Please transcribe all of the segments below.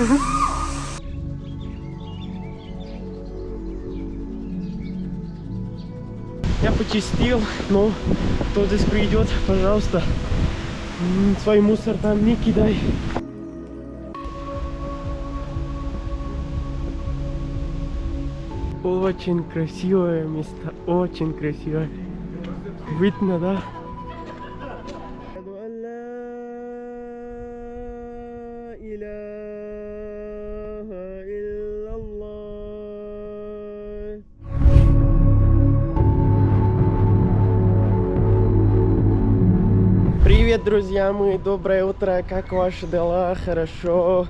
Я почистил, но кто здесь придет, пожалуйста, свой мусор там не кидай. Очень красивое место, очень красивое. Видно, да? Привет, друзья мои, доброе утро, как ваши дела? Хорошо.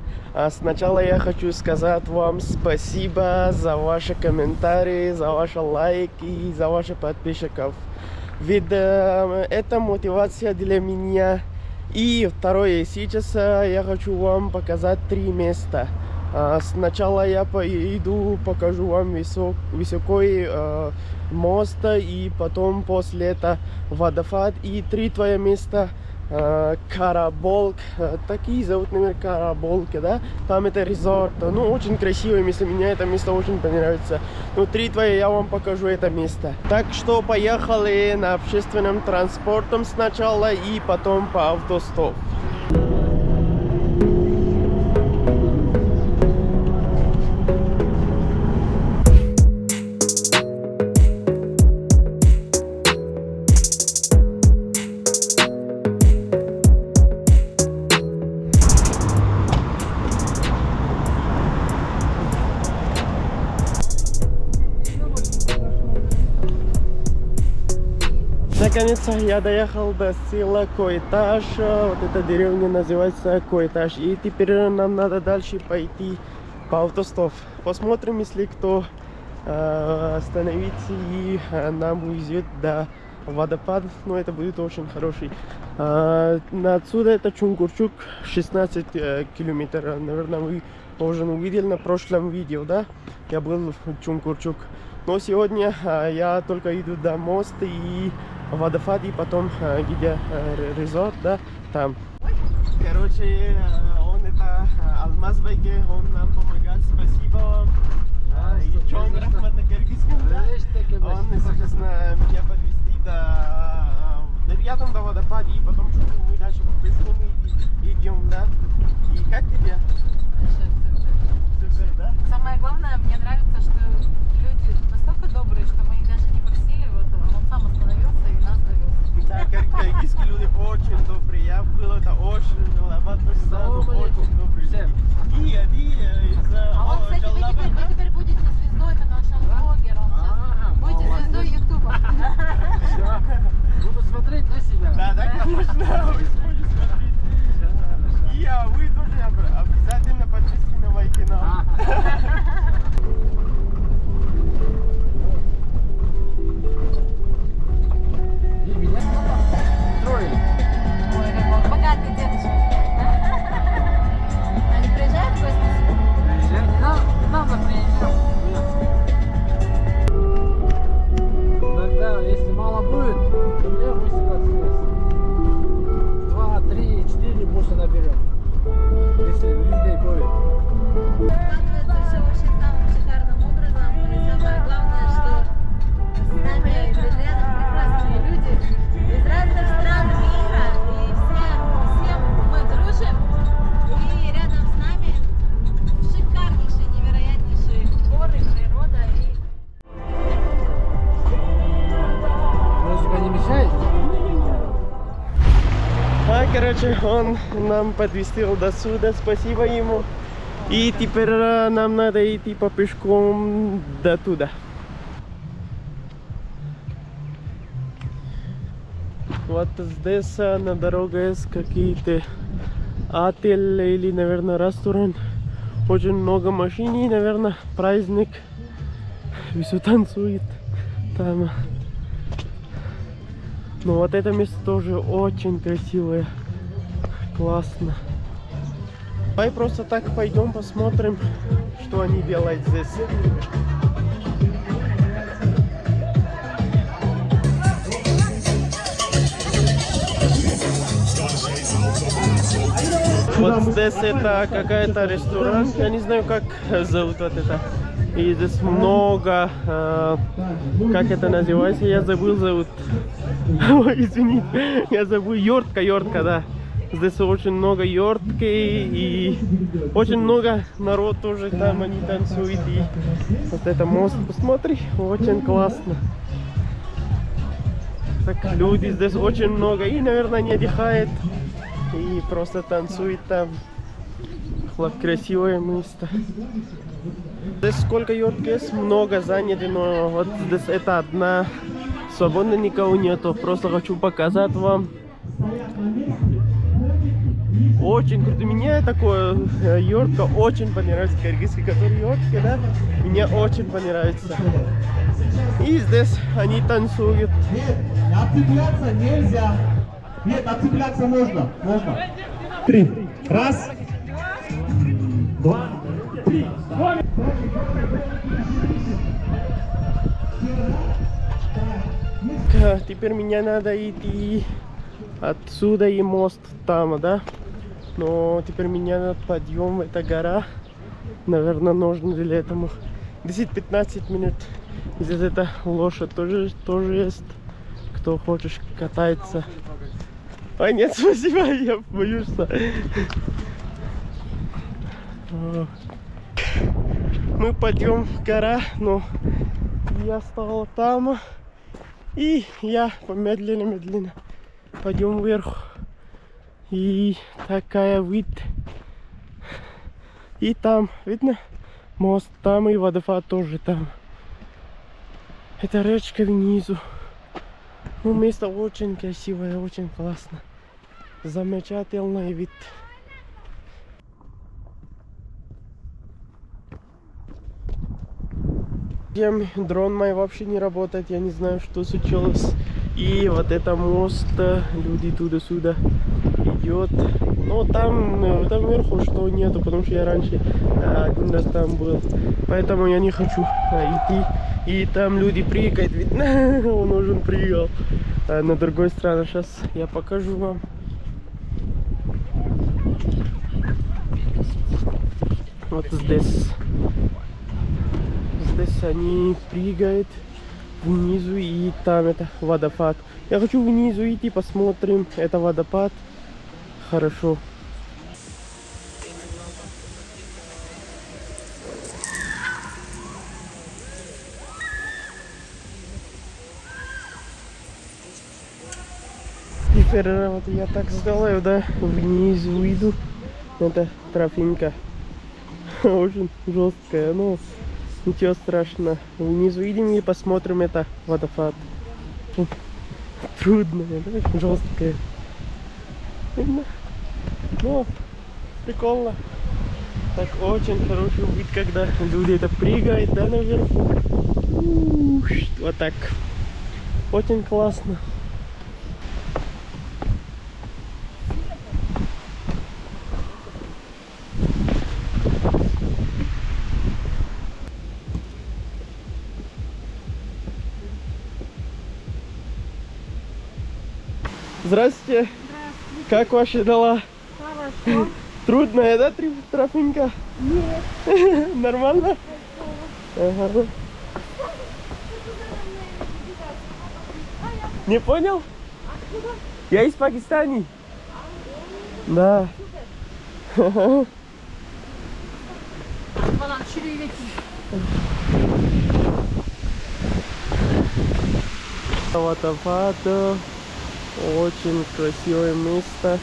Сначала я хочу сказать вам спасибо за ваши комментарии, за ваши лайки и за ваших подписчиков. Ведь это мотивация для меня. И второе, сейчас я хочу вам показать 3 места. Сначала я поеду, покажу вам высокий мост, и потом после этого водопад. И третье место Караболк, такие зовут, наверное, Караболки, да? Там это резорт, ну очень красивое место, мне это место очень понравится. Ну третье я вам покажу это место. Так что поехали на общественном транспорте сначала и потом по автостоп. Наконец-то я доехал до села Койтаж. Вот эта деревня называется Койтаж. И теперь нам надо дальше пойти по автостопу. Посмотрим, если кто остановится и нам увезет до водопада. Но это будет очень хороший. Отсюда это Чунгурчук, 16 километров. Наверное, вы уже увидели на прошлом видео, да? Я был в Чунгурчук. Но сегодня я только иду до моста и водопад, и потом где резорт, да, там. Короче, он это Алмаз Байке, он нам помогает, спасибо вам. И Чон Рахмат на киргизском, да? Он, соответственно, меня подвезти до рядом до водопада, и потом мы дальше по пешком идем, да? И как тебе? Супер, да? Самое главное, мне нравится, что люди настолько добрые, что мы их даже не просили, вот он сам остановился и нас довез. Да, киргизские люди очень добрые, я был это очень очень добрые. А он, кстати, вы теперь будете звездой, потому что он блогер, он сейчас будете звездой Ютуба. Буду смотреть на себя. Да, конечно, вы сможете смотреть. И вы тоже обязательно подписывайтесь на мой канал. Ой, какой богатый дедушка. Они приезжают в гости? Надо приезжать. Иногда, если мало будет, то я высыпаться здесь. 2, 3, 4 буса наберем. Если людей будет. Складывается все очень самым шикарным образом. И самое главное, что с нами рядом прекрасные люди из разных стран мира. И всем мы дружим. И рядом с нами шикарнейшие, невероятнейшие горы, природа. Музыка не мешает? Короче, он нам подвезил до сюда, спасибо ему. И теперь нам надо идти по пешком до туда. Вот здесь на дороге есть какие-то отель или, наверное, ресторан. Очень много машин, и, наверное, праздник. Все танцует там. Но вот это место тоже очень красивое. Классно. Давай просто так пойдем посмотрим, что они делают здесь. Вот здесь это какая-то ресторан, я не знаю, как зовут вот это. И здесь много, как это называется, я забыл зовут. Ой, извините, я забыл, йортка, да. Здесь очень много йортки и очень много народ тоже там, они танцуют. И вот это мост, посмотри, очень классно. Так, люди здесь очень много и, наверное, не отдыхают и просто танцуют там. Красивое место. Здесь сколько йорток есть, много заняты, но вот здесь это одна, свободно никого нету. Просто хочу показать вам. Очень круто. Мне такое йортка очень понравится. Киргизский, который йортки, да? Мне очень понравится. И здесь они танцуют. Нет, отцепляться нельзя. Нет, отцепляться можно. Можно. 3. Раз. 2. 3. Теперь мне надо идти отсюда и мост там, да? Но теперь меня надо подъем, это гора. Наверное, нужно для этого 10-15 минут. Здесь эта лошадь тоже есть. Кто хочешь катается. Ой, нет, спасибо, я боюсь. Мы пойдем в гора, но я стал там. И я медленно пойдем вверх. И такая вид. И там, видно, мост там и водопад тоже там. Это речка внизу. Ну, место очень красивое, очень классно. Замечательный вид. Дрон мой вообще не работает, я не знаю, что случилось. И вот это мост, люди туда-сюда идет. Но там вверху что нету, потому что я раньше один раз там был. Поэтому я не хочу идти. И там люди прыгают, видно, он уже прыгал. На другой стороне, сейчас я покажу вам. Вот здесь. Здесь они прыгают внизу, и там это водопад. Я хочу внизу идти, посмотрим. Это водопад. Хорошо. Теперь вот я так сделаю, да, внизу иду. Это тропинка. Очень жесткая, но ничего страшного. Внизу идем и посмотрим это водопад. Трудная, да? Жесткая. Видно? Но прикольно. Так очень хороший вид, когда люди это прыгают, да, наверху. Вот так. Очень классно. Здравствуйте. Здравствуйте. Как ваши дела? Хорошо. Трудная, да, тропинка? Нет. Нормально? Ага. Не понял? Я из Пакистана. Да. Водопад. Очень красивое место.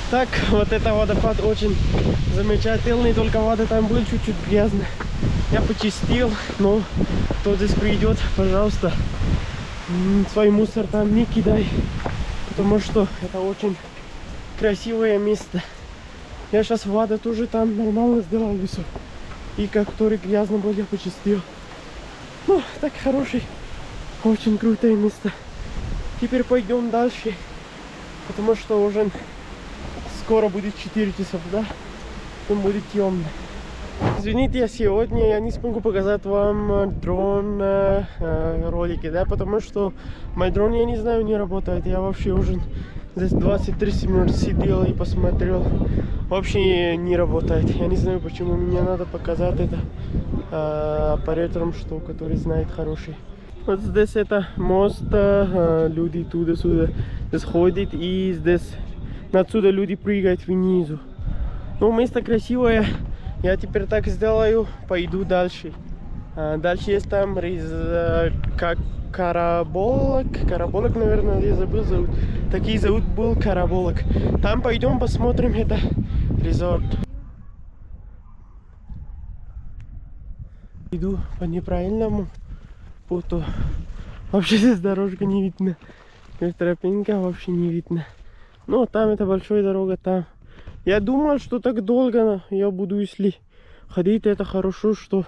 Так, вот это водопад очень замечательный, только вода там была чуть-чуть грязная. Я почистил, но кто здесь придет, пожалуйста, свой мусор там не кидай, потому что это очень красивое место. Я сейчас воду тоже там нормально сделал все. И который грязно был, я почистил. Ну, так хороший, очень крутое место. Теперь пойдем дальше, потому что уже скоро будет 4 часа, да? Там будет темно. Извините, я сегодня не смогу показать вам дрон ролики, да, потому что мой дрон, я не знаю, не работает. Я вообще уже здесь 20-30 минут сидел и посмотрел. Вообще не работает. Я не знаю, почему. Мне надо показать это операторам, что который знает хороший. Вот здесь это мост, люди туда-сюда сходят, и здесь отсюда люди прыгают внизу. Ну, место красивое. Я теперь так сделаю, пойду дальше. Дальше есть там как Караболок, наверное, я забыл зовут. Такие зовут был Караболок. Там пойдем посмотрим, это резорт. Иду по неправильному путу. Вообще здесь дорожка не видно. Тропинка вообще не видно. Но там это большая дорога, там. Я думал, что так долго я буду, если ходить, это хорошо, что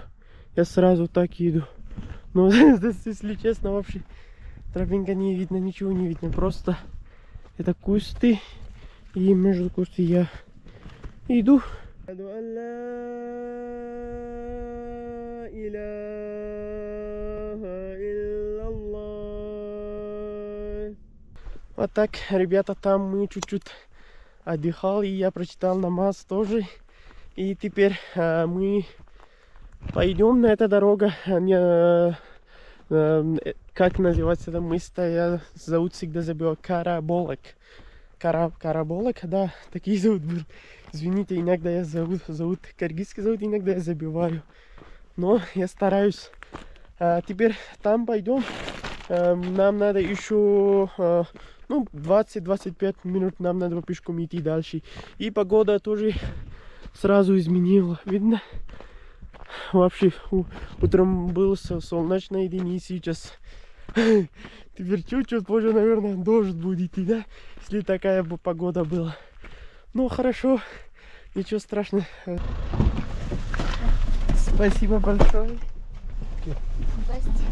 я сразу так иду. Но здесь, если честно, вообще тропинка не видно, ничего не видно. Просто это кусты, и между кусты я иду. Вот так, ребята, там мы чуть-чуть отдыхал, и я прочитал намаз тоже. И теперь мы пойдем на эту дорогу. Как называется это место? Я зовут всегда забыл. Караболок. Караболок, да, такие зовут был. Извините, иногда я зовут киргизский зовут, иногда я забиваю. Но я стараюсь. Теперь там пойдем. Нам надо еще 20-25 минут, нам надо пешком идти дальше. И погода тоже сразу изменила. Видно? Вообще утром был солнечный день, и сейчас теперь чуть-чуть позже, наверное, дождь будет идти, да? Если такая бы погода была. Ну хорошо, ничего страшного. Спасибо большое.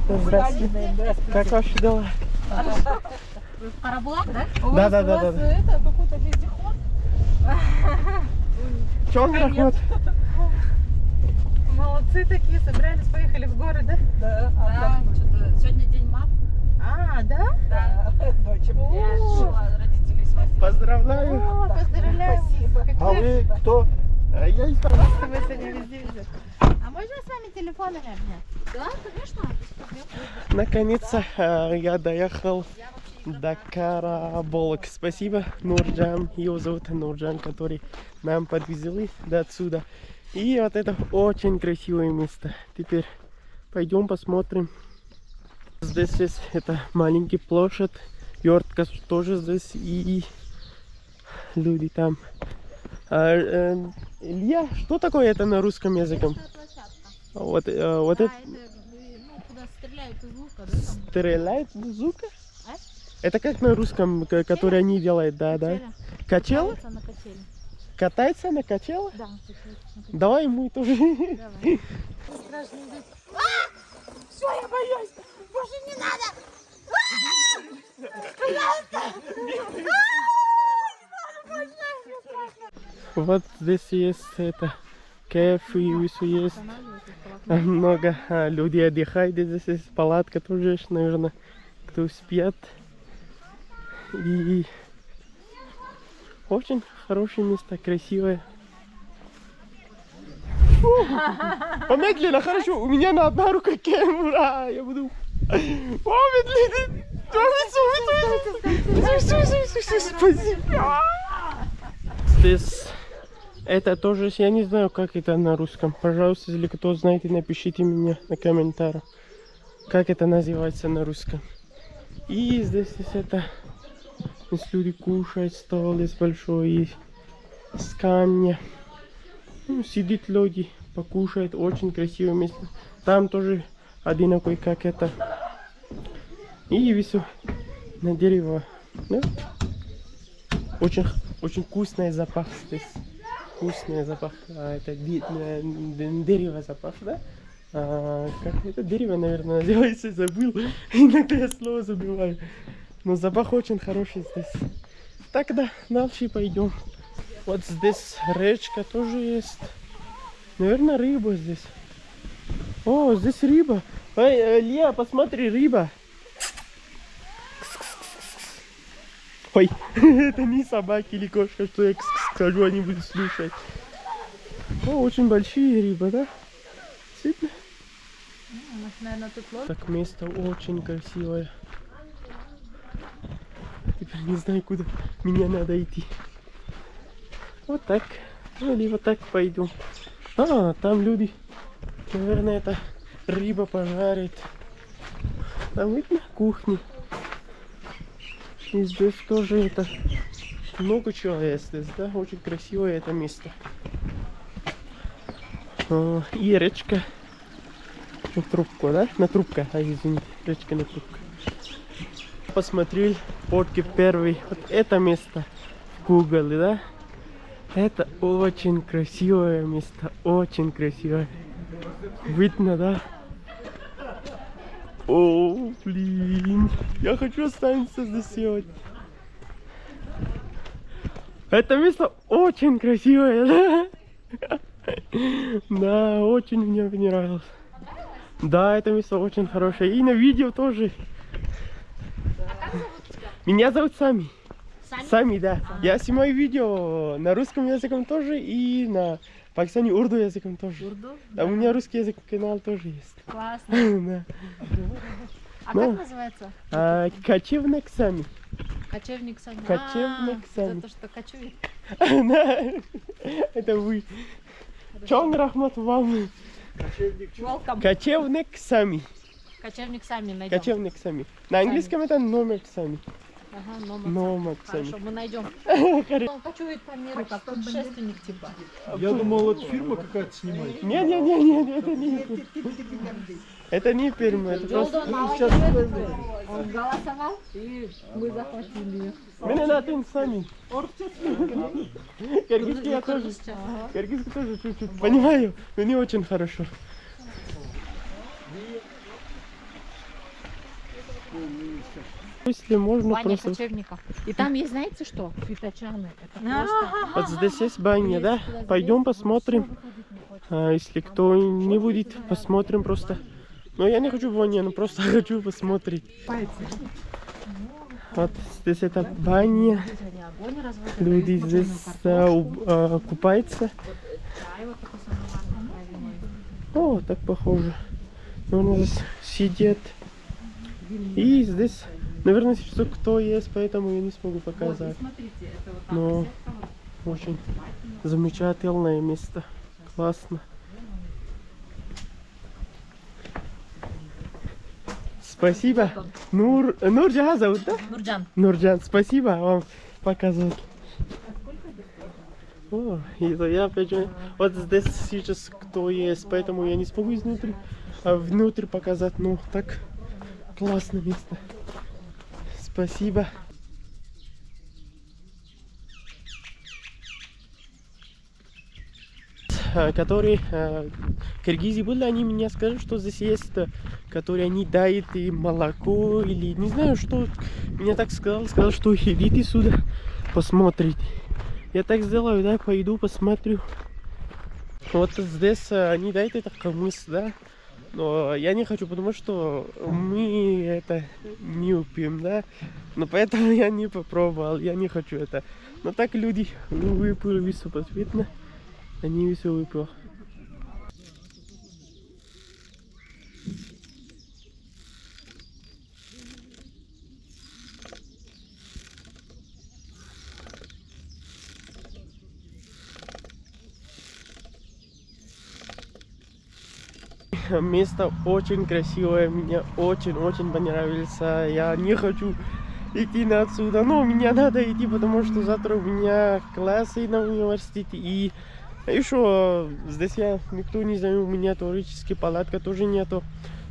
Здравствуйте. Как ваши дела? Параболак, да? Да. Это какой-то вездеход. Чё проход? Молодцы такие, собрались, поехали в город, да? Да, что-то сегодня день мам. Да? Да, дочь. Я решила родителей свозить. Поздравляю. Поздравляю. Спасибо. А вы кто? Я из Вы сегодня везде видите. А можно с вами телефонами обнять? Да, конечно. Наконец-то я доехал до Караболок. Спасибо, Нурджан. Его зовут Нурджан, который нам подвезли до отсюда. И вот это очень красивое место. Теперь пойдем посмотрим. Здесь есть это маленький площадь. Йортка тоже здесь. И люди там. Илья, что такое это на русском языке? Вот это... куда стреляют из лука, да? Стреляет из лука? А? Это как на русском, который они делают, да? Качела? Катаются на качели. Катается на качелах? Да. Давай мы тоже. Давай. Все, я боюсь. Боже, не надо. Вот здесь есть это кафе, и все есть. Много людей отдыхают. Здесь есть палатка тоже есть, наверное, кто спят. И очень хорошее место, красивое. Помедленно, хорошо. У меня на одна рука камера. Я буду... Помедленно. Спасибо. Здесь это тоже, я не знаю, как это на русском. Пожалуйста, если кто знает, напишите мне на комментариях, как это называется на русском. И здесь есть это, здесь люди кушают, стол здесь большой, с камня. Ну, сидят люди, покушают, очень красивое место. Там тоже одинаковый, как это, И висю на дерево. Да? Очень вкусный запах здесь. Вкусный запах. Это дерево запах, да? Как это дерево, наверное, называется, забыл. Иногда я слово забиваю. Но запах очень хороший здесь. Тогда дальше пойдем. Вот здесь речка тоже есть. Наверное, рыба здесь. О, здесь рыба. Эй, Лия, посмотри, рыба. Ой, это не собаки или кошка, что я скажу, они будут слушать. О, очень большие рыбы, да? Видно? Наверное, тут лодка. Так, место очень красивое. Теперь не знаю, куда мне надо идти. Вот так. Ну, или вот так пойду. А, там люди. Наверное, это рыба пожарит. Там видно кухни. И здесь тоже это много чего есть здесь, да? Очень красивое это место. И речка. На трубку, да? На трубка, извините. Речка на трубка. Посмотрел фотки первый. Вот это место в Google, да? Это очень красивое место. Очень красивое. Видно, да? О, блин. Я хочу оставаться здесь сегодня. Это место очень красивое, да? Да, очень мне понравилось. Да, это место очень хорошее. И на видео тоже. Меня зовут Сами. Сами, да. Я снимаю видео на русском языком тоже и на пакистане урду языком тоже. Урду? Да, у меня русский язык канал тоже есть. Классно. Да. А Ну. как называется? Кочевник Сами. Кочевник Сами. Кочевник Сами. За то, что кочует. Да. Это вы. Чон рахмат вам. Welcome. Кочевник Сами. Кочевник Сами найдем. Кочевник Сами. На английском это номер Сами. Ага, номер. Номер Сами. Хорошо, мы найдем. Он кочует по миру, как путешественник типа. Я думал, это фирма какая-то снимает. Не, это не. Это не фирма, это просто. Он голосовал, и мы захватили. Мне надо Сами. Киргизский я тоже. Ага. Киргизский тоже чуть-чуть. Понимаю, но не очень хорошо. Если можно Баня просто... кочевников. И там есть, знаете что? Фиточаны. Это просто... Вот здесь есть баня, да? Пойдем посмотрим. Если кто не будет, посмотрим просто. Но я не хочу в баню, но просто хочу посмотреть. Вот здесь это баня. Огонь разводят. Люди здесь купаются. О, так похоже. Наверное, здесь сидят. И здесь, наверное, что кто есть, поэтому я не смогу показать. Но очень замечательное место. Классно. Спасибо. Нурджан зовут, да? Нурджан. Нурджан, спасибо вам показывать. О, и то я опять же, вот здесь сейчас кто есть, поэтому я не смогу изнутри, внутрь показать. Ну, так классное место. Спасибо. Которые киргизы были, они мне сказали, что здесь есть, которые они дают и молоко или не знаю что. Меня так сказал, что идите сюда, посмотрите. Я так сделаю, да, пойду посмотрю. Вот здесь они дают это камыс, да. Но я не хочу, потому что мы это не упьем, да. Но поэтому я не попробовал, я не хочу это. Но так люди выпили вису, видно. Они все выпили. Место очень красивое, мне очень понравилось. Я не хочу идти отсюда, но мне надо идти, потому что завтра у меня классы на университете. И еще здесь я никто не знаю, у меня теоретически палатка тоже нету.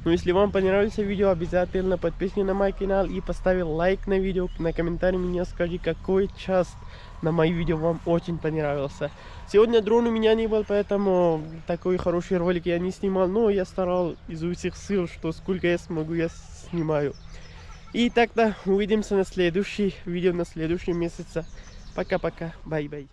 Ну, если вам понравилось видео, обязательно подпишитесь на мой канал и поставьте лайк на видео. На комментарии мне скажите, какой часть на мои видео вам очень понравился. Сегодня дрон у меня не был, поэтому такой хороший ролик я не снимал. Но я старался изо всех сил, что сколько я смогу, я снимаю. И тогда увидимся на следующий видео, на следующем месяце. Пока-пока, бай-бай.